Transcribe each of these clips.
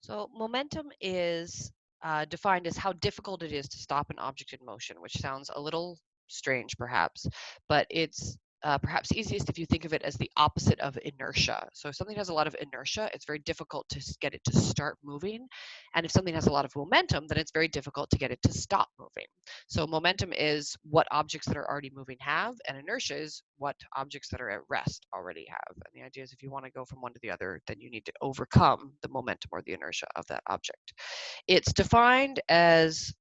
So momentum is defined as how difficult it is to stop an object in motion, which sounds a little strange perhaps, but it's perhaps easiest if you think of it as the opposite of inertia. So if something has a lot of inertia, it's very difficult to get it to start moving. And if something has a lot of momentum, then it's very difficult to get it to stop moving. So momentum is what objects that are already moving have, and inertia is what objects that are at rest already have. And the idea is if you want to go from one to the other, then you need to overcome the momentum or the inertia of that object. It's defined as,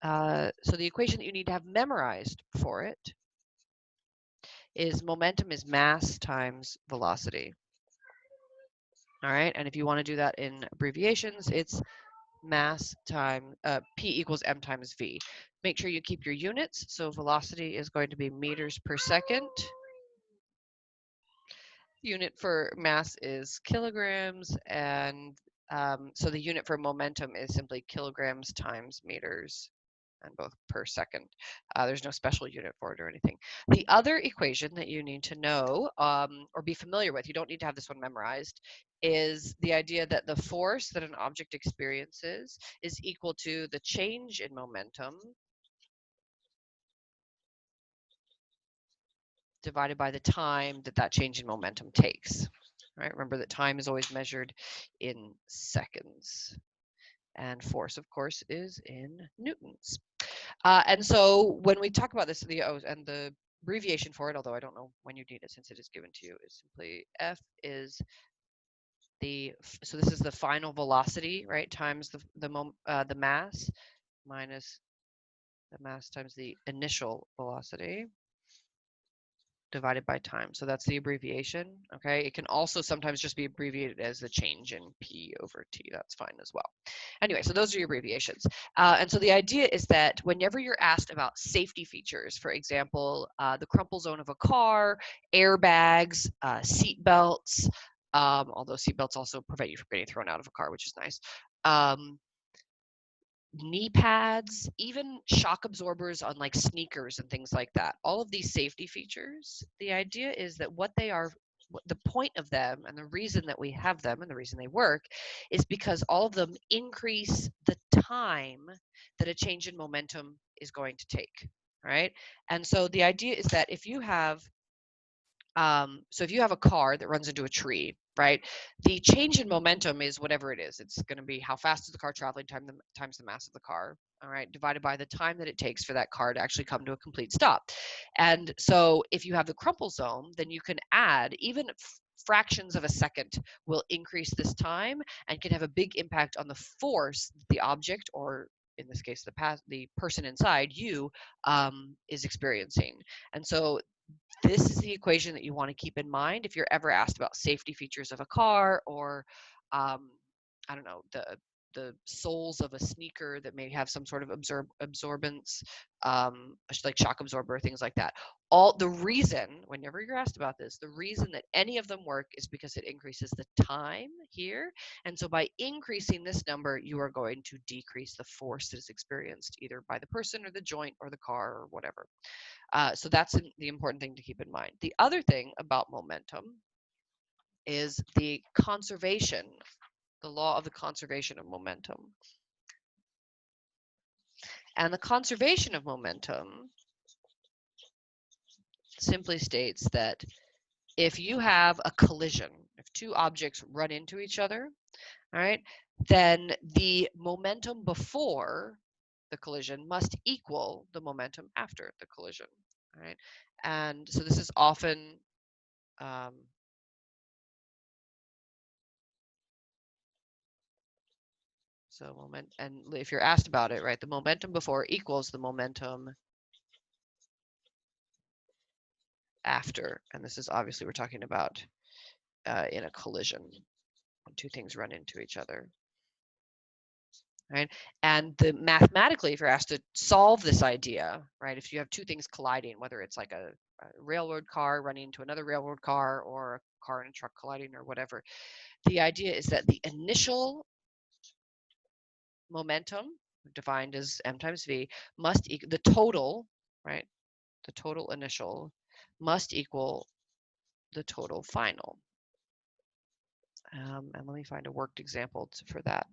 so the equation that you need to have memorized for it is momentum is mass times velocity. All right, and if you want to do that in abbreviations, it's mass times P equals M times V. Make sure you keep your units. So velocity is going to be meters per second. Unit for mass is kilograms, and so the unit for momentum is simply kilograms times meters, and both per second. There's no special unit for it or anything. The other equation that you need to know or be familiar with, you don't need to have this one memorized, is the idea that the force that an object experiences is equal to the change in momentum divided by the time that that change in momentum takes. Right? Remember that time is always measured in seconds. And force, of course, is in newtons. And so when we talk about this, and the abbreviation for it, although I don't know when you need it since it is given to you, is simply F is so this is the final velocity, right, times the mass minus the mass times the initial velocity divided by time. So that's the abbreviation, okay? It can also sometimes just be abbreviated as the change in P over T. That's fine as well. Anyway, so those are your abbreviations. And so the idea is that whenever you're asked about safety features, for example, the crumple zone of a car, airbags, seat belts, although seat belts also prevent you from getting thrown out of a car, which is nice. Knee pads, even shock absorbers on like sneakers and things like that. All of these safety features, the idea is that what they are, the point of them and the reason that we have them and the reason they work is because all of them increase the time that a change in momentum is going to take, right? And so the idea is that if you have so if you have a car that runs into a tree, right, the change in momentum is whatever it is. It's going to be how fast is the car traveling times the mass of the car, all right, divided by the time that it takes for that car to actually come to a complete stop. And so if you have the crumple zone, then you can add even fractions of a second will increase this time and can have a big impact on the force the object, or in this case the person inside you, is experiencing. And so this is the equation that you want to keep in mind if you're ever asked about safety features of a car, or I don't know, the soles of a sneaker that may have some sort of absorbance, like shock absorber, things like that. All the reason, whenever you're asked about this, the reason that any of them work is because it increases the time here. And so by increasing this number, you are going to decrease the force that is experienced either by the person or the joint or the car or whatever. So that's the important thing to keep in mind. The other thing about momentum is the conservation, the law of the conservation of momentum. And the conservation of momentum simply states that if you have a collision, if two objects run into each other, all right, then the momentum before the collision must equal the momentum after the collision, all right? And so this is often so moment, and if you're asked about it, right, the momentum before equals the momentum after. And this is obviously we're talking about in a collision when two things run into each other. Right? And mathematically, if you're asked to solve this idea, right, if you have two things colliding, whether it's like a railroad car running into another railroad car or a car and a truck colliding or whatever, the idea is that the initial momentum, defined as m times v, must equal the total, right? The total initial must equal the total final. And let me find a worked example for that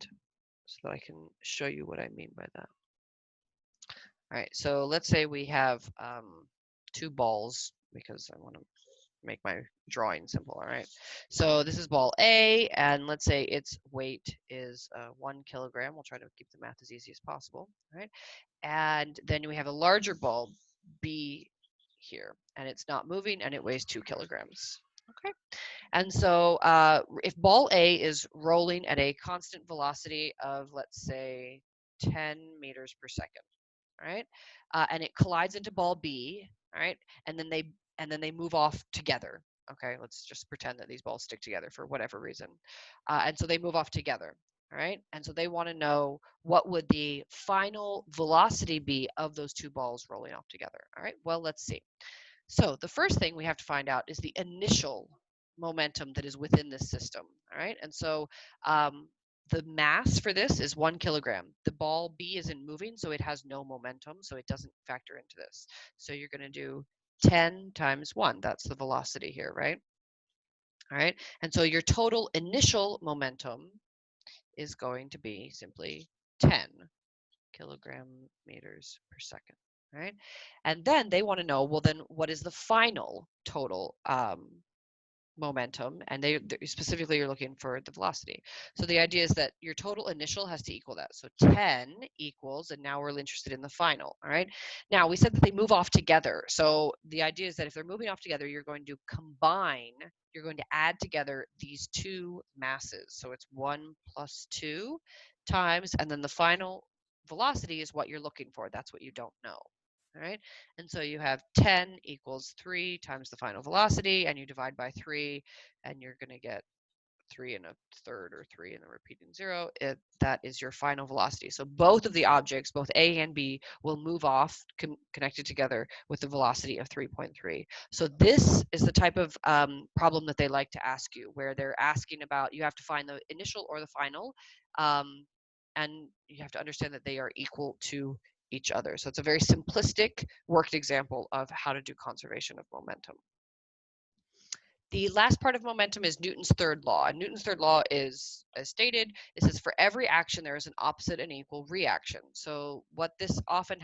so that I can show you what I mean by that. All right, so let's say we have 2 balls because I want to make my drawing simple. All right, so this is ball A, and let's say its weight is 1 kilogram. We'll try to keep the math as easy as possible. All right, and then we have a larger ball B here, and it's not moving, and it weighs 2 kilograms. Okay, and so if ball A is rolling at a constant velocity of, let's say, 10 meters per second, all right, and it collides into ball B, all right, and then they move off together. Okay, let's just pretend that these balls stick together for whatever reason, and so they move off together. All right, and so they want to know what would the final velocity be of those 2 balls rolling off together. All right, well, let's see. So the first thing we have to find out is the initial momentum that is within this system. All right, and so the mass for this is 1 kilogram. The ball B isn't moving, so it has no momentum, so it doesn't factor into this. So you're going to do 10 times 1. That's the velocity here, right? All right, and so your total initial momentum is going to be simply 10 kilogram meters per second, right? And then they want to know, well, then what is the final total momentum? And they specifically you're looking for the velocity. So the idea is that your total initial has to equal that. So 10 equals, and now we're interested in the final, all right? Now we said that they move off together. So the idea is that if they're moving off together, you're going to combine, you're going to add together these 2 masses. So it's 1 plus 2 times, and then the final velocity is what you're looking for. That's what you don't know. All right, and so you have 10 equals 3 times the final velocity, and you divide by 3, and you're going to get 3 and a third, or 3 and a repeating 0. That is your final velocity. So both of the objects, both A and B, will move off connected together with the velocity of 3.3. So this is the type of problem that they like to ask you, where they're asking about, you have to find the initial or the final, and you have to understand that they are equal to each other. So it's a very simplistic worked example of how to do conservation of momentum. The last part of momentum is Newton's third law. And Newton's third law is, as stated, it says for every action there is an opposite and equal reaction. So what they often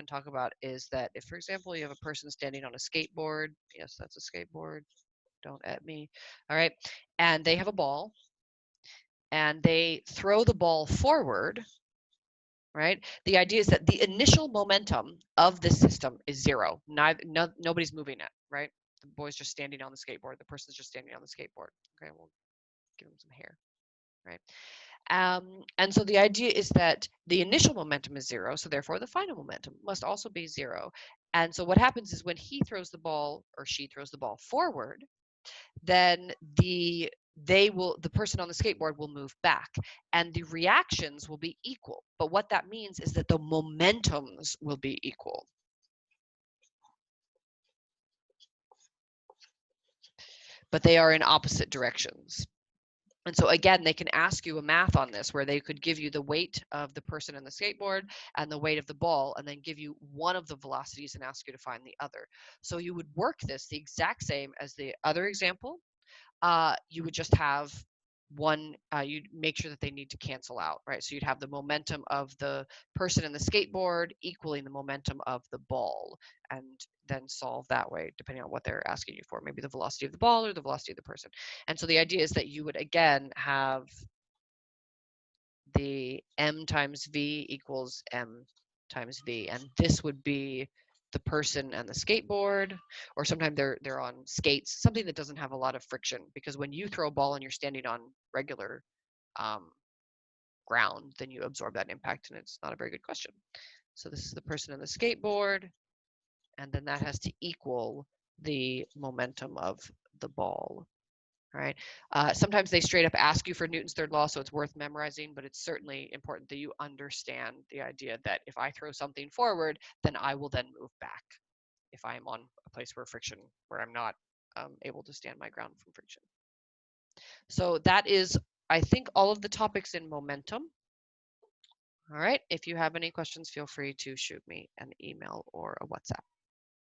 talk about is that if, for example, you have a person standing on a skateboard, yes, that's a skateboard, don't at me, all right, and they have a ball, and they throw the ball forward, right? The idea is that the initial momentum of this system is 0. Nobody's moving it, right? The boy's just standing on the skateboard. The person's just standing on the skateboard. Okay, we'll give him some hair, right? And so the idea is that the initial momentum is 0, so therefore the final momentum must also be 0. And so what happens is when he throws the ball, or she throws the ball forward, then the person on the skateboard will move back, and the reactions will be equal. But what that means is that the momentums will be equal. But they are in opposite directions. And so again, they can ask you a math on this, where they could give you the weight of the person in the skateboard and the weight of the ball, and then give you one of the velocities and ask you to find the other. So you would work this the exact same as the other example. You would just have one, you'd make sure that they need to cancel out, right? So you'd have the momentum of the person in the skateboard equaling the momentum of the ball, and then solve that way, depending on what they're asking you for, maybe the velocity of the ball or the velocity of the person. And so the idea is that you would, again, have the m times v equals m times v, and this would be the person and the skateboard, or sometimes they're on skates, something that doesn't have a lot of friction, because when you throw a ball and you're standing on regular ground, then you absorb that impact, and it's not a very good question. So this is the person and the skateboard, and then that has to equal the momentum of the ball. All right. Sometimes they straight up ask you for Newton's third law, so it's worth memorizing, but it's certainly important that you understand the idea that if I throw something forward, then I will then move back if I am on a place where I'm not able to stand my ground from friction. So that is, I think, all of the topics in momentum. All right. If you have any questions, feel free to shoot me an email or a WhatsApp.